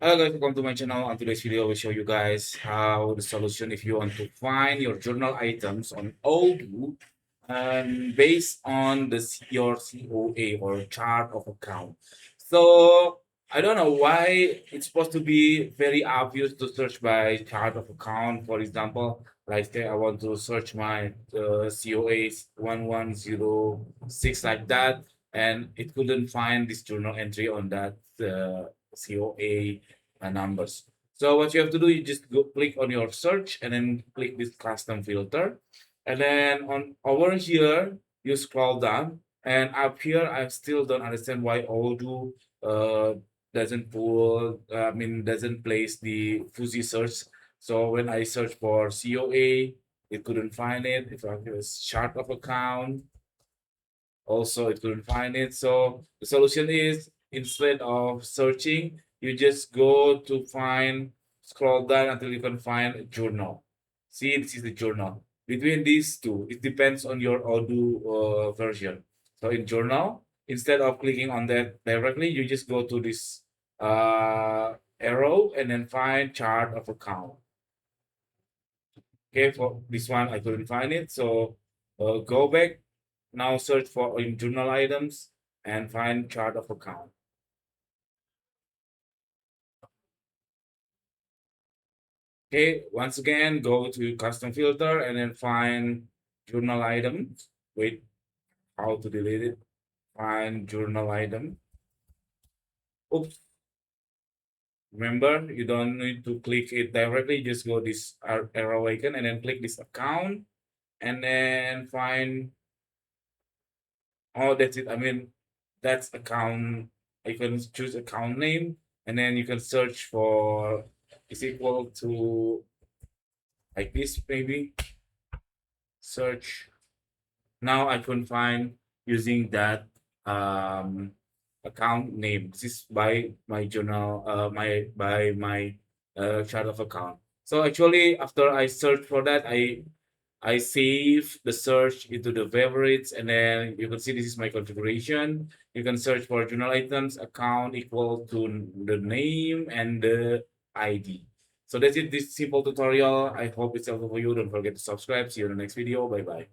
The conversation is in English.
Hello guys, welcome to my channel. On today's video, I will show you guys how the solution if you want to find your journal items on Odoo and based on your COA or chart of account. So I don't know why it's supposed to be very obvious to search by chart of account. For example, like say I want to search my COA 1106 like that, and it couldn't find this journal entry on that COA numbers. So what you have to do, you just go click on your search and then click this custom filter. And then on over here, you scroll down and up here, I still don't understand why Odoo doesn't doesn't place the fuzzy search. So when I search for COA, it couldn't find it. If I use chart of account, also it couldn't find it. So the solution is instead of searching, you just go to find, scroll down until you can find a journal. See, this is the journal. Between these two, it depends on your Odoo version. So in journal, instead of clicking on that directly, you just go to this arrow and then find chart of account. Okay, for this one, I couldn't find it. So go back. Now search for in journal items and find chart of account. Okay, once again, go to custom filter and then find journal items. Wait, how to delete it? Find journal item. Oops. Remember, you don't need to click it directly. Just go this arrow icon and then click this account and then find. Oh, that's it. That's account. You can choose account name and then you can search for is equal to like this maybe. Search. Now I can find using that account name. This is by my journal, my chart of account. So actually, after I search for that, I save the search into the favorites, and then you can see this is my configuration. You can search for journal items account equal to the name and the ID. So that's it. This simple tutorial. I hope it's helpful for you. Don't forget to subscribe. See you in the next video. Bye bye.